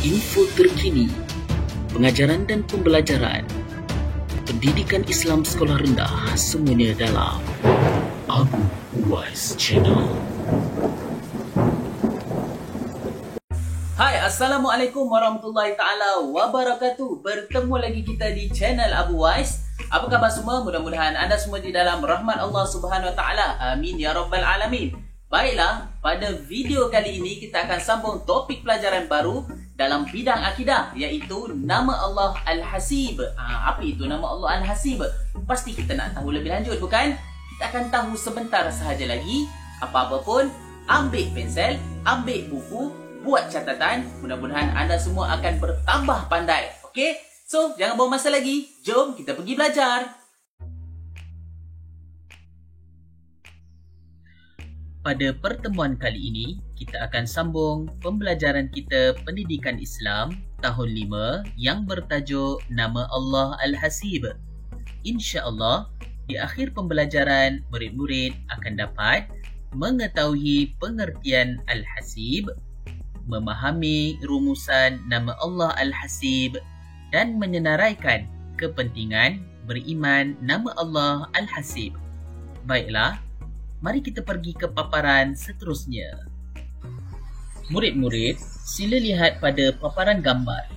Info terkini, pengajaran dan pembelajaran, pendidikan Islam sekolah rendah, semuanya dalam Abu Uwais Channel. Hai, Assalamualaikum warahmatullahi ta'ala wabarakatuh. Bertemu lagi kita di channel Abu Uwais. Apa khabar semua? Mudah-mudahan anda semua di dalam rahmat Allah Subhanahu Wa Ta'ala. Amin ya Rabbal Alamin. Baiklah, pada video kali ini kita akan sambung topik pelajaran baru dalam bidang akidah, iaitu nama Allah Al-Hasib. Apa itu nama Allah Al-Hasib? Pasti kita nak tahu lebih lanjut, bukan? Kita akan tahu sebentar sahaja lagi. Apa-apa pun, ambil pensel, ambil buku, buat catatan. Mudah-mudahan anda semua akan bertambah pandai. Okey? So, jangan buang masa lagi. Jom kita pergi belajar. Pada pertemuan kali ini, kita akan sambung pembelajaran kita Pendidikan Islam tahun 5 yang bertajuk Nama Allah Al-Hasib. InsyaAllah, di akhir pembelajaran, murid-murid akan dapat mengetahui pengertian Al-Hasib, memahami rumusan nama Allah Al-Hasib dan menyenaraikan kepentingan beriman nama Allah Al-Hasib. Baiklah, mari kita pergi ke paparan seterusnya. Murid-murid, sila lihat pada paparan gambar.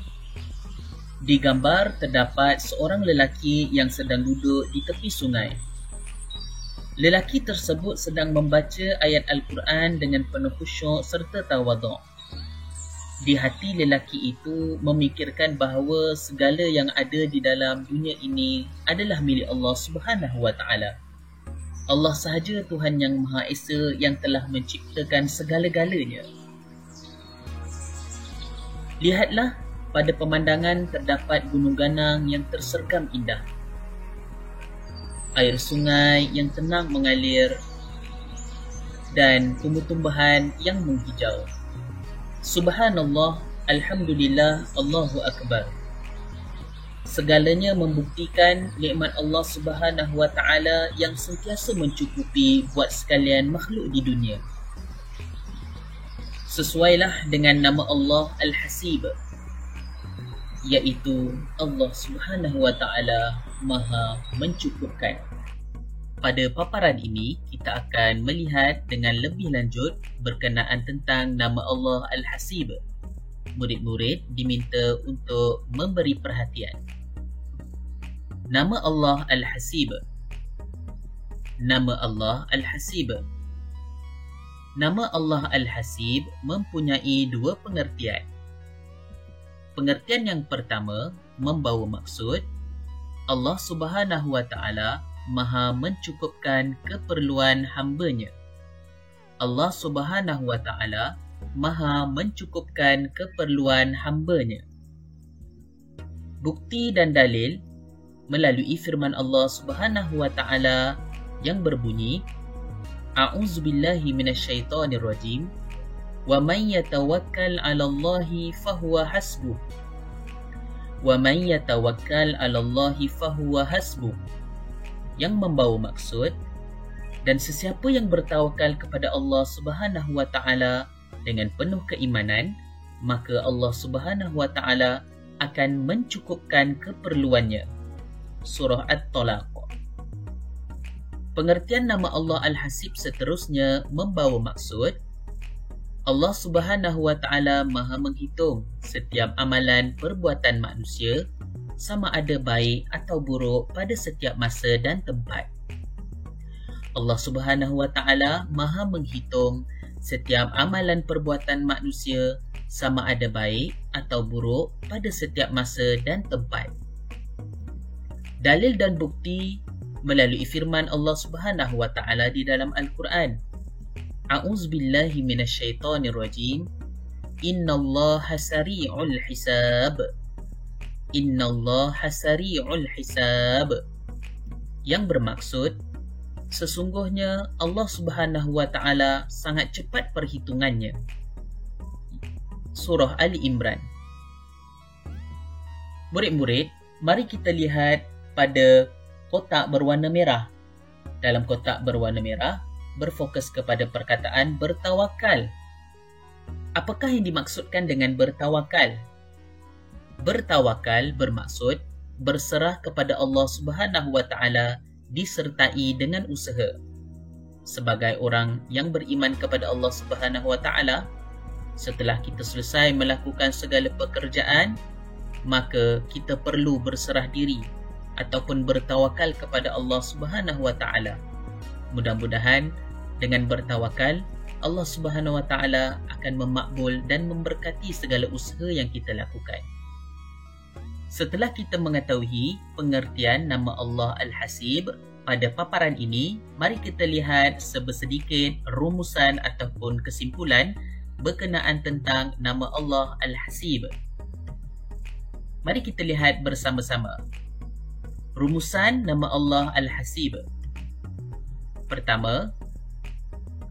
Di gambar terdapat seorang lelaki yang sedang duduk di tepi sungai. Lelaki tersebut sedang membaca ayat Al-Quran dengan penuh khusyuk serta tawaduk. Di hati lelaki itu memikirkan bahawa segala yang ada di dalam dunia ini adalah milik Allah Subhanahu Wa Ta'ala. Allah sahaja Tuhan yang Maha Esa yang telah menciptakan segala-galanya. Lihatlah, pada pemandangan terdapat gunung ganang yang tersergam indah. Air sungai yang tenang mengalir dan tumbuh-tumbuhan yang menghijau. Subhanallah, Alhamdulillah, Allahu Akbar. Segalanya membuktikan nikmat Allah Subhanahu Wa Ta'ala yang sentiasa mencukupi buat sekalian makhluk di dunia. Sesuailah dengan nama Allah Al-Hasib, iaitu Allah Subhanahu Wa Ta'ala Maha Mencukupkan. Pada paparan ini, kita akan melihat dengan lebih lanjut berkenaan tentang nama Allah Al-Hasib. Murid-murid diminta untuk memberi perhatian. Nama Allah Al-Hasib. Nama Allah Al-Hasib. Nama Allah Al-Hasib mempunyai dua pengertian. Pengertian yang pertama membawa maksud Allah Subhanahu Wa Ta'ala Maha mencukupkan keperluan hamba-Nya. Allah Subhanahu Wa Ta'ala Maha mencukupkan keperluan hamba-Nya. Bukti dan dalil melalui firman Allah Subhanahu Wa Ta'ala yang berbunyi, A'udzubillahi minasyaitonirrajim, wa man yatawakkal 'alallahi fahuwa hasbuh. Wa man yatawakkal 'alallahi fahuwa hasbuh. Yang membawa maksud, dan sesiapa yang bertawakal kepada Allah Subhanahu Wa Ta'ala dengan penuh keimanan, maka Allah Subhanahu Wa Ta'ala akan mencukupkan keperluannya. Surah At-Talaq. Pengertian nama Allah Al-Hasib seterusnya membawa maksud Allah Subhanahu Wa Ta'ala Maha menghitung setiap amalan perbuatan manusia, sama ada baik atau buruk pada setiap masa dan tempat. Allah Subhanahu Wa Ta'ala Maha menghitung setiap amalan perbuatan manusia, sama ada baik atau buruk pada setiap masa dan tempat. Dalil dan bukti melalui firman Allah Subhanahu Wa Ta'ala di dalam Al-Quran. A'udzubillahi minasyaitonirrajim. Innallaha sari'ul hisab. Innallaha sari'ul hisab. Yang bermaksud, sesungguhnya Allah Subhanahu Wa Ta'ala sangat cepat perhitungannya. Surah Ali Imran. Murid-murid, mari kita lihat pada kotak berwarna merah. Dalam kotak berwarna merah, berfokus kepada perkataan bertawakal. Apakah yang dimaksudkan dengan bertawakal? Bertawakal bermaksud berserah kepada Allah Subhanahu wa taala disertai dengan usaha. Sebagai orang yang beriman kepada Allah Subhanahu wa taala, setelah kita selesai melakukan segala pekerjaan, maka kita perlu berserah diri ataupun bertawakal kepada Allah Subhanahu wa taala. Mudah-mudahan dengan bertawakal, Allah Subhanahu wa taala akan memakbul dan memberkati segala usaha yang kita lakukan. Setelah kita mengetahui pengertian nama Allah Al-Hasib pada paparan ini, mari kita lihat sedikit rumusan ataupun kesimpulan berkenaan tentang nama Allah Al-Hasib. Mari kita lihat bersama-sama. Rumusan nama Allah Al-Hasib. Pertama,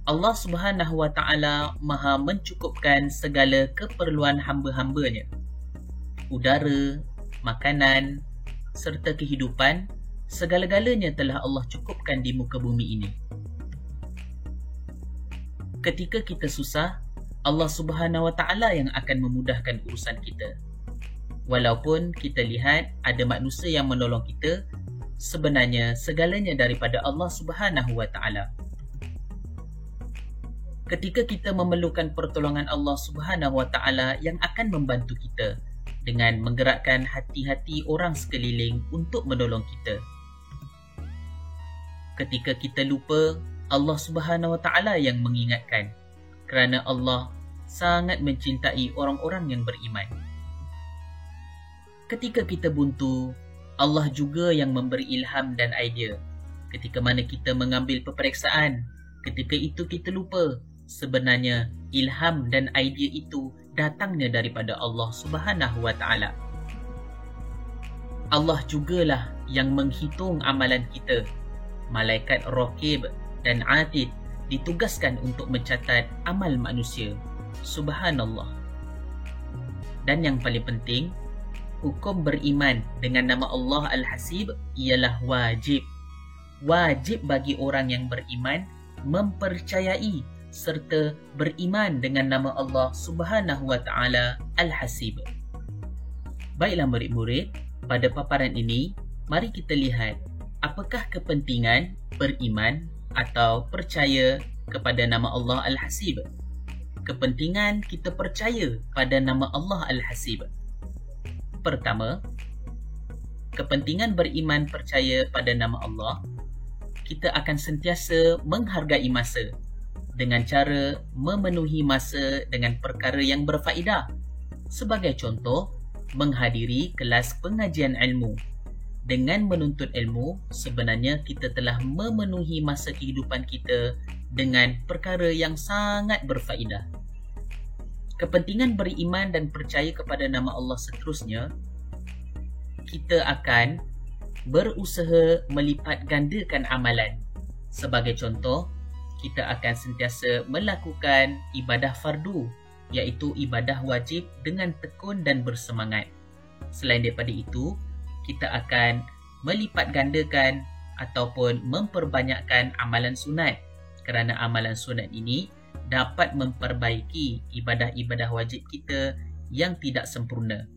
Allah Subhanahu wa taala Maha mencukupkan segala keperluan hamba-hambanya. Udara, makanan serta kehidupan, segala-galanya telah Allah cukupkan di muka bumi ini. Ketika kita susah, Allah Subhanahu wa taala yang akan memudahkan urusan kita. Walaupun kita lihat ada manusia yang menolong kita, sebenarnya segalanya daripada Allah Subhanahu wa taala. Ketika kita memerlukan pertolongan Allah Subhanahu wa taala yang akan membantu kita dengan menggerakkan hati-hati orang sekeliling untuk menolong kita. Ketika kita lupa, Allah Subhanahu wa taala yang mengingatkan, kerana Allah sangat mencintai orang-orang yang beriman. Ketika kita buntu, Allah juga yang memberi ilham dan idea. Ketika mana kita mengambil peperiksaan, ketika itu kita lupa, sebenarnya ilham dan idea itu datangnya daripada Allah Subhanahu wa taala. Allah jugalah yang menghitung amalan kita. Malaikat Raqib dan Atid ditugaskan untuk mencatat amal manusia. Subhanallah. Dan yang paling penting, hukum beriman dengan nama Allah Al-Hasib ialah wajib. Wajib bagi orang yang beriman mempercayai serta beriman dengan nama Allah Subhanahu wa taala Al-Hasib. Baiklah murid-murid, pada paparan ini mari kita lihat apakah kepentingan beriman atau percaya kepada nama Allah Al-Hasib. Kepentingan kita percaya pada nama Allah Al-Hasib. Pertama, kepentingan beriman percaya pada nama Allah, kita akan sentiasa menghargai masa dengan cara memenuhi masa dengan perkara yang berfaedah. Sebagai contoh, menghadiri kelas pengajian ilmu. Dengan menuntut ilmu, sebenarnya kita telah memenuhi masa kehidupan kita dengan perkara yang sangat berfaedah. Kepentingan beriman dan percaya kepada nama Allah seterusnya, kita akan berusaha melipat gandakan amalan. Sebagai contoh, kita akan sentiasa melakukan ibadah fardu, iaitu ibadah wajib dengan tekun dan bersemangat. Selain daripada itu, kita akan melipat gandakan ataupun memperbanyakkan amalan sunat, kerana amalan sunat ini dapat memperbaiki ibadah-ibadah wajib kita yang tidak sempurna.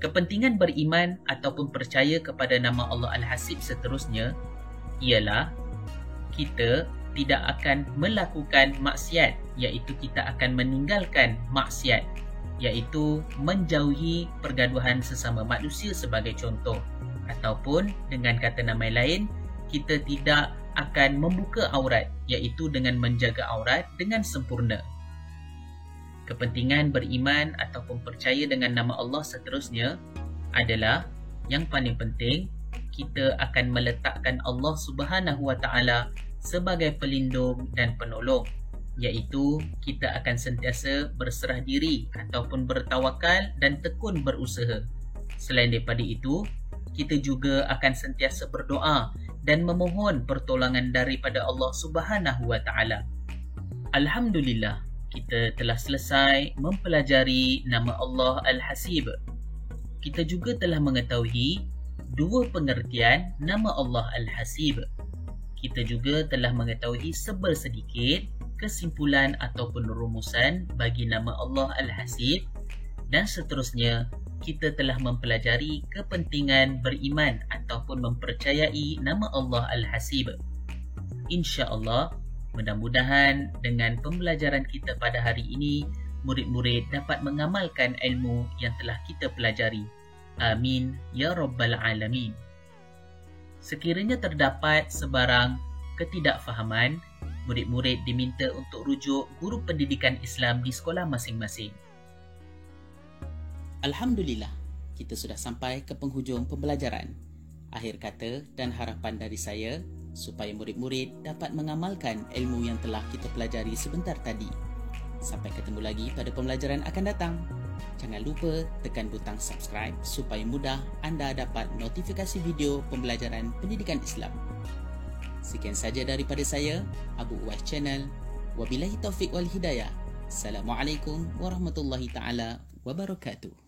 Kepentingan beriman ataupun percaya kepada nama Allah Al-Hasib seterusnya ialah kita tidak akan melakukan maksiat, iaitu kita akan meninggalkan maksiat, iaitu menjauhi pergaduhan sesama manusia sebagai contoh, ataupun dengan kata nama lain, kita tidak akan membuka aurat, iaitu dengan menjaga aurat dengan sempurna. Kepentingan beriman ataupun percaya dengan nama Allah seterusnya adalah yang paling penting, kita akan meletakkan Allah Subhanahu wa taala sebagai pelindung dan penolong, iaitu kita akan sentiasa berserah diri ataupun bertawakal dan tekun berusaha. Selain daripada itu, kita juga akan sentiasa berdoa dan memohon pertolongan daripada Allah Subhanahu wa taala. Alhamdulillah, kita telah selesai mempelajari nama Allah Al-Hasib. Kita juga telah mengetahui dua pengertian nama Allah Al-Hasib. Kita juga telah mengetahui sedikit kesimpulan ataupun rumusan bagi nama Allah Al-Hasib, dan seterusnya kita telah mempelajari kepentingan beriman ataupun mempercayai nama Allah Al-Hasib. InsyaAllah, mudah-mudahan dengan pembelajaran kita pada hari ini, murid-murid dapat mengamalkan ilmu yang telah kita pelajari. Amin ya Rabbal Alamin. Sekiranya terdapat sebarang ketidakfahaman, murid-murid diminta untuk rujuk guru pendidikan Islam di sekolah masing-masing. Alhamdulillah, kita sudah sampai ke penghujung pembelajaran. Akhir kata dan harapan dari saya supaya murid-murid dapat mengamalkan ilmu yang telah kita pelajari sebentar tadi. Sampai ketemu lagi pada pembelajaran akan datang. Jangan lupa tekan butang subscribe supaya mudah anda dapat notifikasi video pembelajaran pendidikan Islam. Sekian saja daripada saya, Abu Uwais Channel. Wabillahi taufiq wal hidayah. Assalamualaikum warahmatullahi taala wabarakatuh.